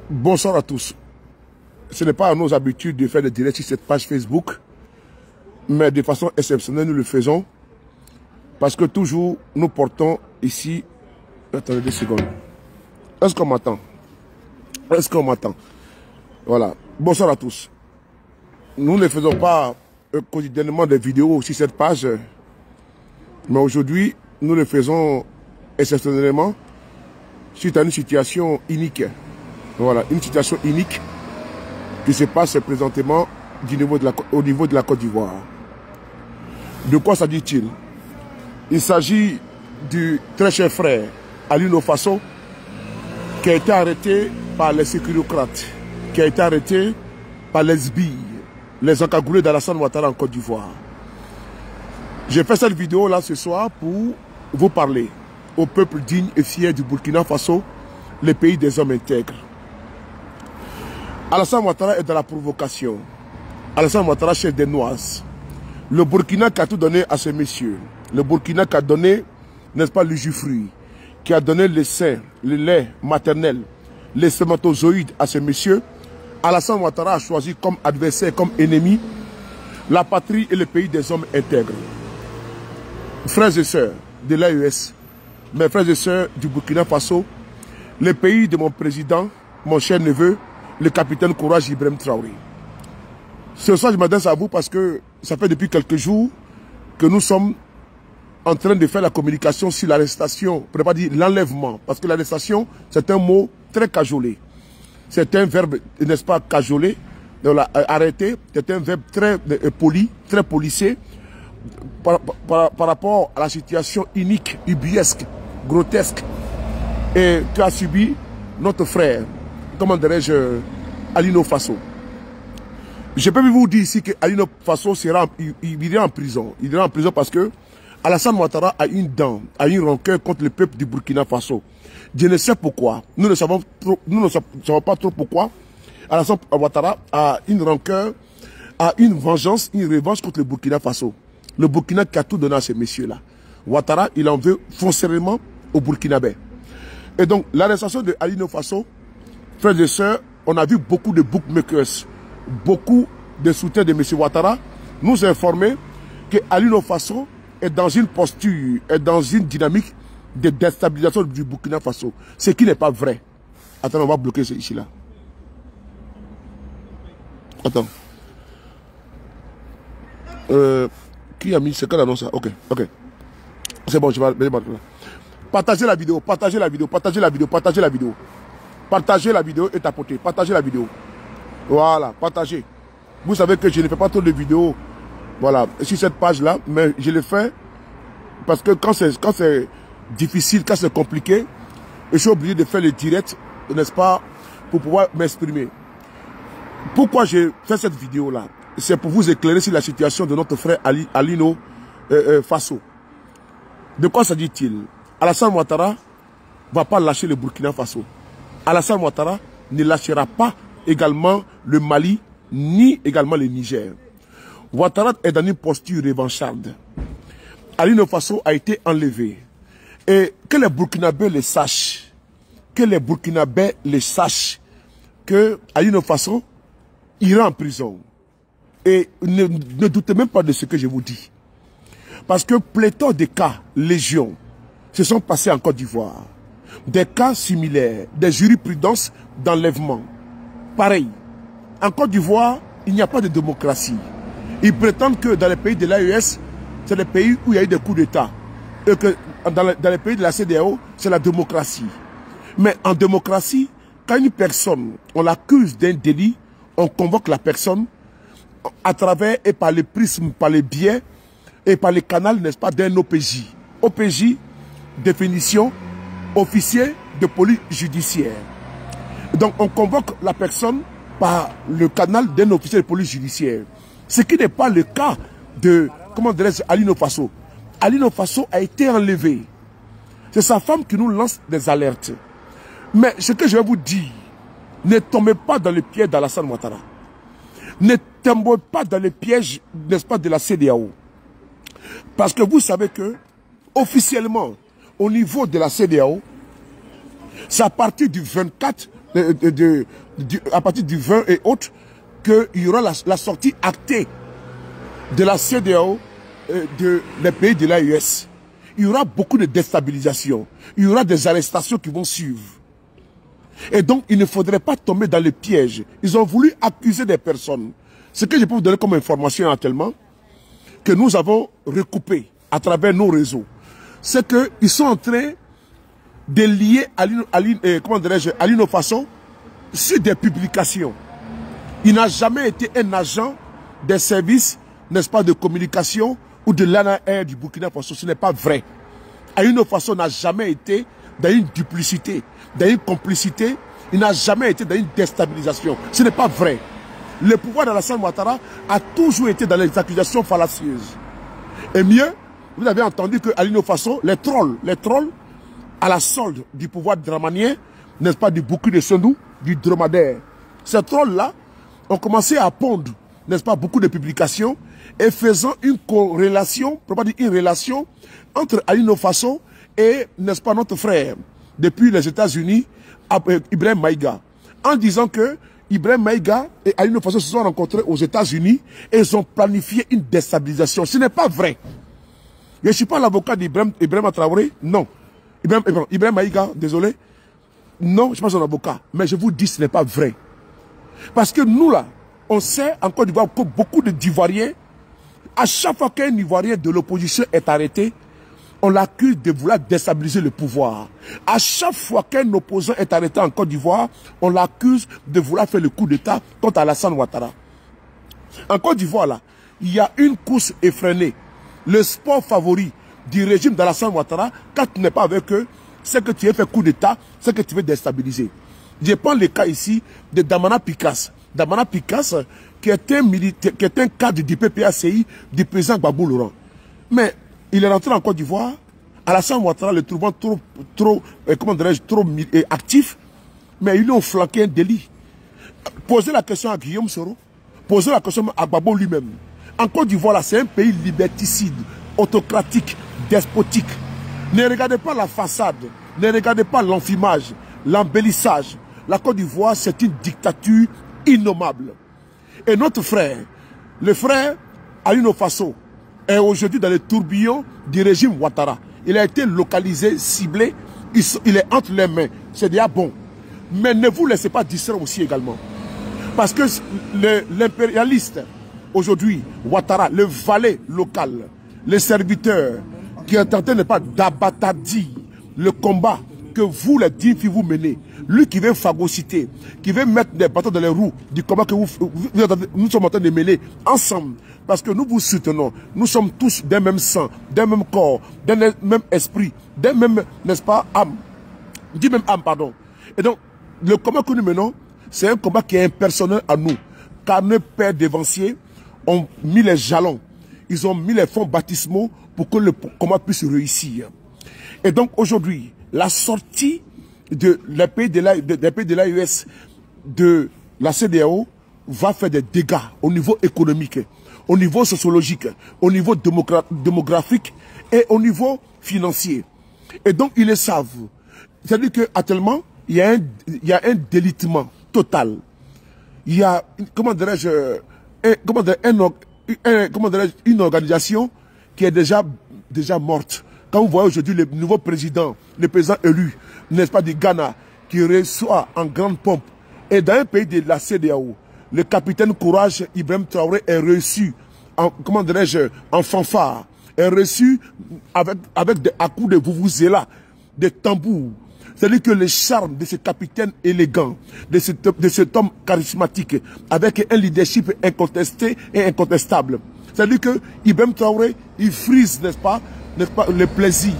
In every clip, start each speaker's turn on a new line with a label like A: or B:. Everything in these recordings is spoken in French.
A: Bonsoir à tous. Ce n'est pas à nos habitudes de faire des directs sur cette page Facebook, mais de façon exceptionnelle, nous le faisons parce que toujours nous portons ici... Attendez 2 secondes. Est-ce qu'on m'attend? Est-ce qu'on m'attend? Voilà. Bonsoir à tous. Nous ne faisons pas quotidiennement des vidéos sur cette page, mais aujourd'hui, nous le faisons exceptionnellement suite à une situation unique. Voilà, une situation unique qui se passe présentement au niveau de la Côte d'Ivoire. De quoi s'agit-il? Il s'agit du très cher frère Alino Faso qui a été arrêté par les sécurocrates, qui a été arrêté par les sbires, les encagoulés d'Alassane Ouattara en Côte d'Ivoire. J'ai fait cette vidéo là ce soir pour vous parler au peuple digne et fier du Burkina Faso, le pays des hommes intègres. Alassane Ouattara est dans la provocation. Alassane Ouattara chef des Noises. Le Burkina qui a tout donné à ces messieurs. Le Burkina qui a donné, n'est-ce pas, le jus-fruit, qui a donné le sein, le lait maternel, les spermatozoïdes à ces messieurs. Alassane Ouattara a choisi comme adversaire, comme ennemi, la patrie et le pays des hommes intègres. Frères et sœurs de l'AES, mes frères et sœurs du Burkina Faso, le pays de mon président, mon cher neveu, le capitaine Courage Ibrahim Traoré. Ce soir, je m'adresse à vous parce que ça fait depuis quelques jours que nous sommes en train de faire la communication sur l'arrestation, pour ne pas dire l'enlèvement, parce que l'arrestation, c'est un mot très cajolé. C'est un verbe, n'est-ce pas, cajolé, arrêter, c'est un verbe très poli, très policé, par rapport à la situation unique, ubuesque, grotesque, et qu'a subi notre frère, comment dirais-je, Alino Faso. Je peux vous dire ici que Alino Faso il ira en prison. Il ira en prison parce que Alassane Ouattara a une dent, a une rancœur contre le peuple du Burkina Faso. Je ne sais pourquoi. Nous ne savons pas trop pourquoi. Alassane Ouattara a une rancœur, a une vengeance, une revanche contre le Burkina Faso. Le Burkina qui a tout donné à ces messieurs-là. Ouattara, il en veut foncièrement au Burkinabé. Et donc, l'arrestation de Alino Faso, frères et sœurs, on a vu beaucoup de bookmakers, beaucoup de soutiens de M. Ouattara nous informer que Alino Faso est dans une posture, est dans une dynamique de déstabilisation du Burkina Faso. Ce qui n'est pas vrai. Attends, on va bloquer ici là. Attends. Qui a mis ce cas d'annonce? Ok, ok. C'est bon, je vais... Partagez la vidéo, partagez la vidéo, partagez la vidéo, partagez la vidéo. Partagez la vidéo et tapotez. Partagez la vidéo. Voilà, partagez. Vous savez que je ne fais pas trop de vidéos, voilà, sur cette page-là, mais je le fais parce que quand c'est difficile, quand c'est compliqué, je suis obligé de faire les directs, n'est-ce pas, pour pouvoir m'exprimer. Pourquoi j'ai fait cette vidéo-là? C'est pour vous éclairer sur la situation de notre frère Alino Faso. De quoi s'agit-il? Alassane Ouattara ne va pas lâcher le Burkina Faso. Alassane Ouattara ne lâchera pas également le Mali, ni également le Niger. Ouattara est dans une posture revancharde. Alino Faso a été enlevé. Et que les Burkinabés le sachent, que les Burkinabés le sachent, que Alino Faso ira en prison. Et ne doutez même pas de ce que je vous dis. Parce que pléthore de cas, légion, se sont passés en Côte d'Ivoire. Des cas similaires, des jurisprudences d'enlèvement. Pareil. En Côte d'Ivoire, il n'y a pas de démocratie. Ils prétendent que dans les pays de l'AES, c'est les pays où il y a eu des coups d'État. Et que dans les pays de la CEDEAO, c'est la démocratie. Mais en démocratie, quand une personne, on l'accuse d'un délit, on convoque la personne à travers et par les prismes, par les biais et par les canaux, n'est-ce pas, d'un OPJ. OPJ, définition, officier de police judiciaire. Donc on convoque la personne par le canal d'un officier de police judiciaire. Ce qui n'est pas le cas de, comment dirais-je, Alino Faso. Alino Faso a été enlevé. C'est sa femme qui nous lance des alertes. Mais ce que je vais vous dire, ne tombez pas dans le piège d'Alassane Ouattara. Ne tombez pas dans le piège, n'est-ce pas, de la CEDEAO. Parce que vous savez que, officiellement, au niveau de la CEDEAO, c'est à partir du 24 à partir du 20 et autres, qu'il y aura la sortie actée de la CEDEAO des pays de l'AES. Il y aura beaucoup de déstabilisation. Il y aura des arrestations qui vont suivre. Et donc, il ne faudrait pas tomber dans le piège. Ils ont voulu accuser des personnes. Ce que je peux vous donner comme information actuellement, que nous avons recoupé à travers nos réseaux, c'est qu'ils sont en train de lier à l'innovation sur des publications. Il n'a jamais été un agent des services, n'est-ce pas, de communication ou de l'ANAR du Burkina Faso. Ce n'est pas vrai. Alino Faso n'a jamais été dans une duplicité, dans une complicité. Il n'a jamais été dans une déstabilisation. Ce n'est pas vrai. Le pouvoir d'Alassane Ouattara a toujours été dans les accusations fallacieuses. Et mieux, vous avez entendu que Alino Faso, les trolls, à la solde du pouvoir dramanien, n'est-ce pas, du Burkina Faso, du dromadaire. Ces trolls-là ont commencé à pondre, n'est-ce pas, beaucoup de publications et faisant une corrélation, probablement une relation entre Alino Faso et, n'est-ce pas, notre frère, depuis les États-Unis, Ibrahim Maïga, en disant que Ibrahim Maïga et Alino Faso se sont rencontrés aux États-Unis et ils ont planifié une déstabilisation. Ce n'est pas vrai. Je ne suis pas l'avocat d'Ibrahim Traoré, non. Ibrahim Maïga, désolé. Non, je ne suis pas son avocat. Mais je vous dis, ce n'est pas vrai. Parce que nous, là, on sait en Côte d'Ivoire que beaucoup d'Ivoiriens, à chaque fois qu'un Ivoirien de l'opposition est arrêté, on l'accuse de vouloir déstabiliser le pouvoir. À chaque fois qu'un opposant est arrêté en Côte d'Ivoire, on l'accuse de vouloir faire le coup d'État contre Alassane Ouattara. En Côte d'Ivoire, là, il y a une course effrénée. Le sport favori du régime d'Alassane Ouattara, quand tu n'es pas avec eux, c'est que tu veux faire coup d'État, c'est que tu veux déstabiliser. Je prends le cas ici de Damana Picasse. Damana Picasse, qui est un cadre du PPACI du président Gbagbo Laurent. Mais il est rentré en Côte d'Ivoire, Alassane Ouattara le trouvant trop actif, mais ils lui ont flanqué un délit. Posez la question à Guillaume Soro, posez la question à Gbagbo lui-même. En Côte d'Ivoire, c'est un pays liberticide, autocratique, despotique. Ne regardez pas la façade, ne regardez pas l'enfumage, l'embellissage. La Côte d'Ivoire, c'est une dictature innommable. Et notre frère, le frère Alino Faso, est aujourd'hui dans le tourbillon du régime Ouattara. Il a été localisé, ciblé, il est entre les mains. C'est déjà bon. Mais ne vous laissez pas distraire aussi également. Parce que l'impérialiste, aujourd'hui, Ouattara, le valet local, le serviteur, qui est en train de pas d'abattardir le combat que vous, les dignes filles, vous menez. Lui qui veut phagocyter, qui veut mettre des bâtons dans les roues du combat que nous sommes en train de mener ensemble. Parce que nous vous soutenons. Nous sommes tous d'un même sang, d'un même corps, d'un même esprit, d'un même, n'est-ce pas, âme. Dit même âme, pardon. Et donc, le combat que nous menons, c'est un combat qui est impersonnel à nous. Car nos pères dévanciers ont mis les jalons. Ils ont mis les fonds baptismaux pour que le combat puisse réussir. Et donc, aujourd'hui, la sortie des pays de l'AES, de la CEDEAO, va faire des dégâts au niveau économique, au niveau sociologique, au niveau démographique et au niveau financier. Et donc, ils le savent. C'est-à-dire qu'actuellement, il y a un délitement total. Il y a, comment dirais-je, une organisation qui est déjà morte. Quand vous voyez aujourd'hui le nouveau président, le président élu, n'est-ce pas, du Ghana, qui reçoit en grande pompe, et dans un pays de la CEDEAO, le capitaine Courage Ibrahim Traoré est reçu en, comment dirais-je, en fanfare, est reçu avec à coups de vuvuzela, de tambours. C'est-à-dire que le charme de ce capitaine élégant, de cet homme charismatique, avec un leadership incontesté et incontestable. C'est-à-dire que Ibrahim Traoré, il frise, n'est-ce pas, le plaisir,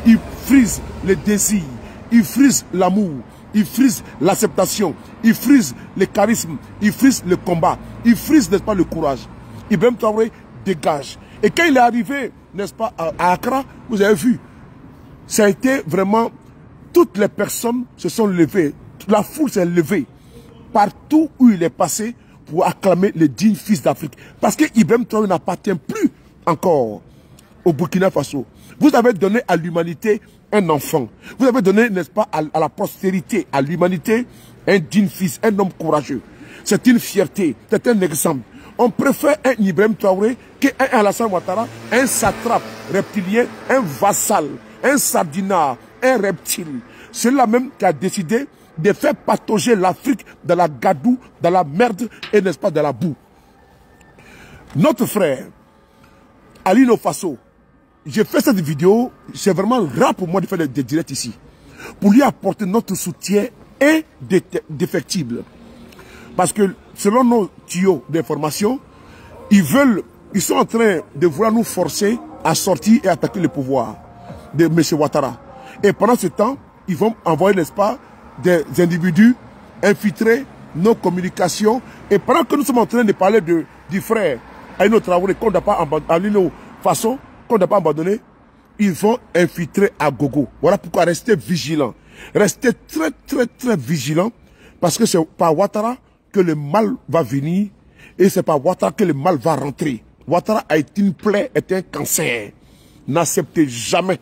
A: il frise le désir, il frise l'amour, il frise l'acceptation, il frise le charisme, il frise le combat, il frise, n'est-ce pas, le courage. Ibrahim Traoré dégage. Et quand il est arrivé, n'est-ce pas, à Accra, vous avez vu, ça a été vraiment, toutes les personnes se sont levées, la foule s'est levée, partout où il est passé, pour acclamer le digne fils d'Afrique. Parce que Ibrahim Traoré n'appartient plus encore au Burkina Faso. Vous avez donné à l'humanité un enfant. Vous avez donné, n'est-ce pas, à la postérité, à l'humanité, un digne fils, un homme courageux. C'est une fierté, c'est un exemple. On préfère un Ibrahim Traoré qu'un Alassane Ouattara, un satrape reptilien, un vassal, un sardinard, un reptile. C'est là même qui a décidé de faire patauger l'Afrique dans la gadoue, dans la merde et n'est-ce pas dans la boue. Notre frère, Alino Faso, j'ai fait cette vidéo, c'est vraiment rare pour moi de faire des directs ici, pour lui apporter notre soutien indéfectible. Parce que selon nos tuyaux d'information, ils sont en train de vouloir nous forcer à sortir et attaquer le pouvoir de M. Ouattara. Et pendant ce temps, ils vont envoyer, n'est-ce pas, des individus infiltrer nos communications. Et pendant que nous sommes en train de parler du frère Alino Traoré, qu'on n'a pas abandonné, qu'on n'a pas abandonné, ils vont infiltrer à gogo. Voilà pourquoi restez vigilants. Restez très, très, très vigilants. Parce que c'est par Ouattara que le mal va venir. Et c'est par Ouattara que le mal va rentrer. Ouattara a été une plaie, est un cancer. N'acceptez jamais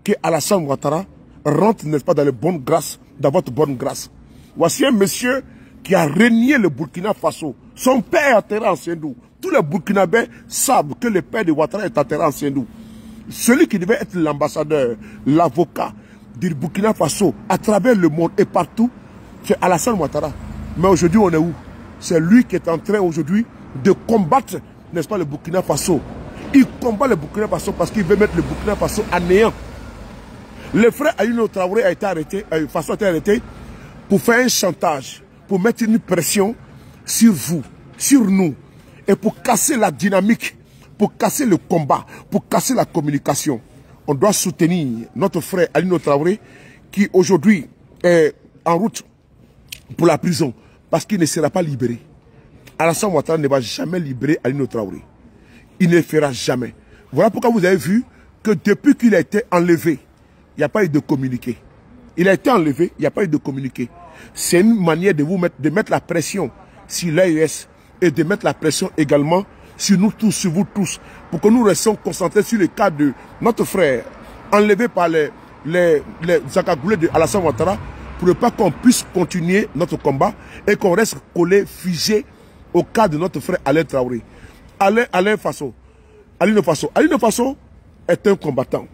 A: que Alassane Ouattara rentre, n'est-ce pas, dans les bonnes grâces, dans votre bonne grâce. Voici un monsieur qui a régné le Burkina Faso. Son père est enterré en Sendou. Tous les Burkinabés savent que le père de Ouattara est enterré en Sendou. Celui qui devait être l'ambassadeur, l'avocat du Burkina Faso à travers le monde et partout, c'est Alassane Ouattara. Mais aujourd'hui, on est où? C'est lui qui est en train aujourd'hui de combattre, n'est-ce pas, le Burkina Faso. Il combat le Burkina Faso parce qu'il veut mettre le Burkina Faso à néant. Le frère Alino Traoré a été arrêté, Faso a été arrêté pour faire un chantage, pour mettre une pression sur vous, sur nous, et pour casser la dynamique, pour casser le combat, pour casser la communication. On doit soutenir notre frère Alino Traoré qui aujourd'hui est en route pour la prison parce qu'il ne sera pas libéré. Alassane Ouattara ne va jamais libérer Alino Traoré. Il ne le fera jamais. Voilà pourquoi vous avez vu que depuis qu'il a été enlevé, il n'y a pas eu de communiqué. Il a été enlevé, il n'y a pas eu de communiqué. C'est une manière de mettre la pression sur l'AES et de mettre la pression également sur nous tous, sur vous tous, pour que nous restions concentrés sur le cas de notre frère enlevé par les Zakagoulés de Alassane Ouattara, pour ne pas qu'on puisse continuer notre combat et qu'on reste collé, figé au cas de notre frère Alain Traoré. Alino Faso est un combattant.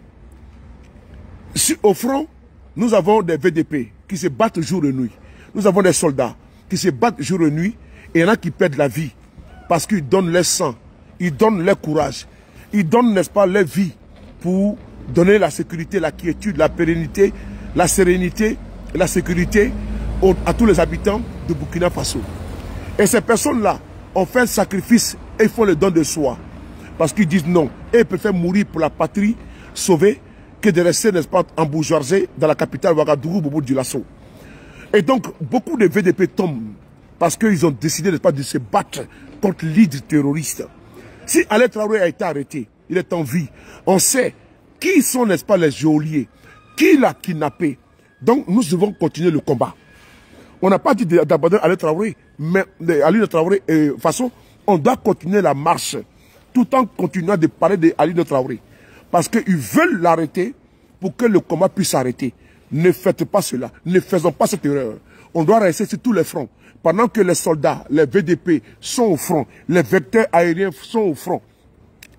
A: Au front, nous avons des VDP qui se battent jour et nuit. Nous avons des soldats qui se battent jour et nuit et il y en a qui perdent la vie parce qu'ils donnent leur sang, ils donnent leur courage, ils donnent, n'est-ce pas, leur vie pour donner la sécurité, la quiétude, la pérennité, la sérénité, la sécurité à tous les habitants de Burkina Faso. Et ces personnes-là ont fait un sacrifice et ils font le don de soi. Parce qu'ils disent non. Et ils préfèrent mourir pour la patrie sauvée que de rester, n'est-ce pas, embourgeoisés dans la capitale Ouagadougou, Bobo Dioulasso. Et donc, beaucoup de VDP tombent parce qu'ils ont décidé, n'est-ce pas, de se battre contre l'hydre terroriste. Si Alain Traoré a été arrêté, il est en vie. On sait qui sont, n'est-ce pas, les geôliers, qui l'a kidnappé. Donc, nous devons continuer le combat. On n'a pas dit d'abandonner Alain Traoré, mais Alino Traoré, de toute façon, on doit continuer la marche, tout en continuant de parler d'Alino Traoré. Parce qu'ils veulent l'arrêter pour que le combat puisse s'arrêter. Ne faites pas cela, ne faisons pas cette erreur. On doit rester sur tous les fronts. Pendant que les soldats, les VDP sont au front, les vecteurs aériens sont au front,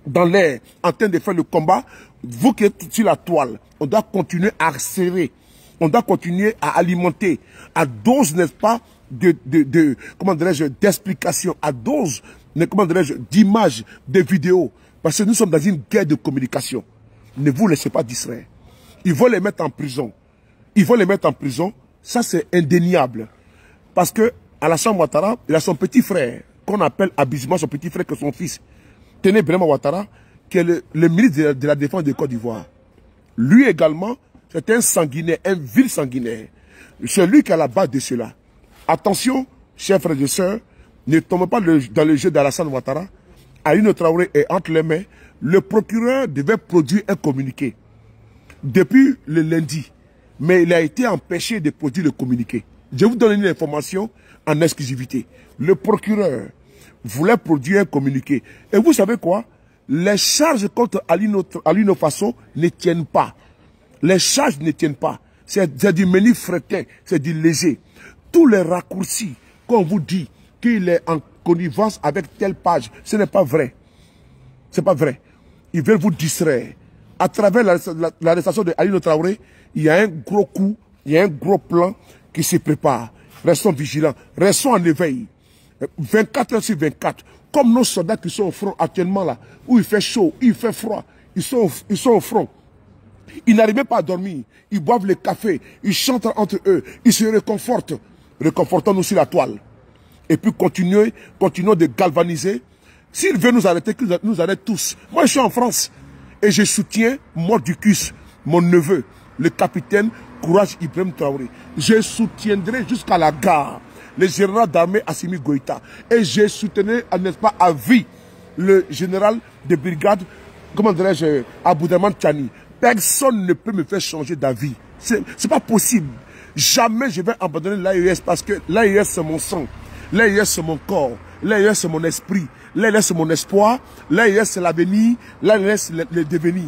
A: dans l'air, en train de faire le combat, vous qui êtes sur la toile, on doit continuer à serrer. On doit continuer à alimenter à dose, n'est-ce pas, comment dirais-je, d'explications, à dose, comment dirais-je, d'images, de vidéos. Parce que nous sommes dans une guerre de communication. Ne vous laissez pas distraire. Ils vont les mettre en prison. Ils vont les mettre en prison. Ça, c'est indéniable. Parce que Alassane Ouattara, il a son petit frère, qu'on appelle abusivement son petit frère que son fils, Téné Birama Ouattara, qui est le ministre de la Défense de Côte d'Ivoire. Lui également, c'est un sanguinaire, un vil sanguinaire. C'est lui qui est à la base de cela. Attention, chers frères et sœurs, ne tombez pas dans le jeu d'Alassane Ouattara. Alino Traoré est entre les mains. Le procureur devait produire un communiqué depuis le lundi. Mais il a été empêché de produire le communiqué. Je vous donne une information en exclusivité. Le procureur voulait produire un communiqué. Et vous savez quoi? Les charges contre Alino Faso ne tiennent pas. Les charges ne tiennent pas. C'est du menu fretin, c'est du léger. Tous les raccourcis qu'on vous dit qu'il est en connivence avec telle page, ce n'est pas vrai. Ce n'est pas vrai. Ils veulent vous distraire. À travers l'arrestation de Alioune Traoré, il y a un gros coup, il y a un gros plan qui se prépare. Restons vigilants, restons en éveil. 24 heures sur 24. Comme nos soldats qui sont au front actuellement là, où il fait chaud, il fait froid, ils sont au front. Ils n'arrivent pas à dormir. Ils boivent le café, ils chantent entre eux, ils se réconfortent. Réconfortons-nous sur la toile. Et puis continuons de galvaniser. S'il veut nous arrêter, qu'il nous arrête tous. Moi, je suis en France et je soutiens Mordicus, mon neveu, le capitaine Courage Ibrahim Traoré. Je soutiendrai jusqu'à la gare le général d'armée Assimi Goïta. Et je soutiendrai, n'est-ce pas, à vie, le général de brigade, comment dirais-je, Aboudaman Tchani. Personne ne peut me faire changer d'avis. C'est pas possible. Jamais je vais abandonner l'AES parce que l'AES c'est mon sang. L'AES c'est mon corps. L'AES c'est mon esprit. L'AES c'est mon espoir. L'AES c'est l'avenir. L'AES c'est le devenir.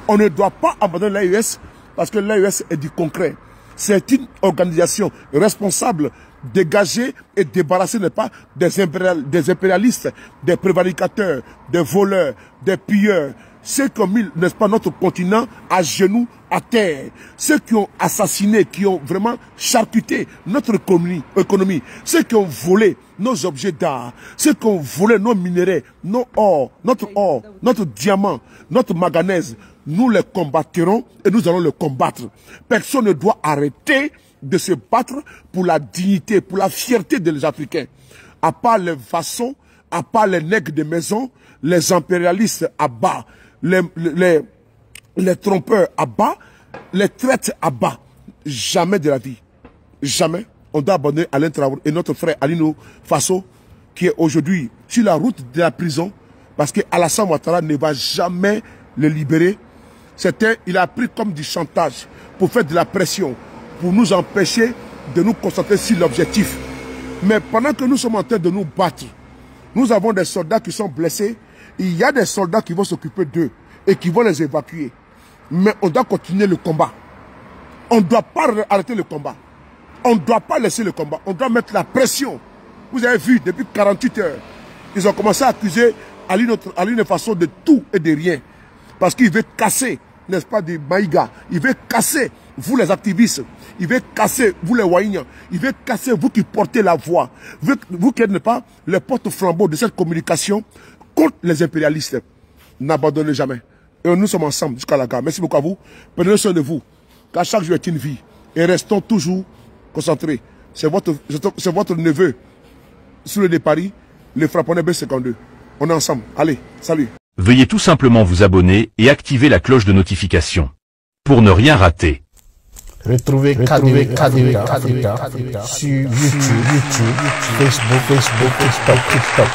A: On ne doit pas abandonner l'AES parce que l'AES est du concret. C'est une organisation responsable, dégagée et débarrassée, n'est pas, des impérialistes, des prévaricateurs, des voleurs, des pilleurs. Ceux qui ont mis, n'est-ce pas, notre continent à genoux, à terre. Ceux qui ont assassiné, qui ont vraiment charcuté notre économie. Ceux qui ont volé nos objets d'art. Ceux qui ont volé nos minéraux, notre diamant, notre manganèse. Nous les combattrons et nous allons les combattre. Personne ne doit arrêter de se battre pour la dignité, pour la fierté des Africains. À part les vassaux, à part les nègres de maison, les impérialistes à bas. Les trompeurs à bas, les traites à bas. Jamais de la vie. Jamais. On doit abandonner Alain Traoré et notre frère Alino Faso, qui est aujourd'hui sur la route de la prison, parce que Alassane Ouattara ne va jamais le libérer. Il a pris comme du chantage pour faire de la pression, pour nous empêcher de nous concentrer sur l'objectif. Mais pendant que nous sommes en train de nous battre, nous avons des soldats qui sont blessés. Il y a des soldats qui vont s'occuper d'eux et qui vont les évacuer. Mais on doit continuer le combat. On ne doit pas arrêter le combat. On ne doit pas laisser le combat. On doit mettre la pression. Vous avez vu, depuis 48 heures, ils ont commencé à accuser Alioune Faso de tout et de rien. Parce qu'il veut casser, n'est-ce pas, des Maïga. Il veut casser, vous les activistes. Il veut casser, vous les Waïniens. Il veut casser, vous qui portez la voix. Vous qui n'êtes pas les porte-flambeaux de cette communication contre les impérialistes. N'abandonnez jamais. Et nous sommes ensemble jusqu'à la gare. Merci beaucoup à vous. Prenez soin de vous. Car chaque jour est une vie. Et restons toujours concentrés. C'est votre neveu, sous le Paris, le Frapponnet B52. On est ensemble. Allez, salut.
B: Veuillez tout simplement vous abonner et activer la cloche de notification pour ne rien rater.
C: Retrouvez KDV Africa sur YouTube, Facebook, TikTok.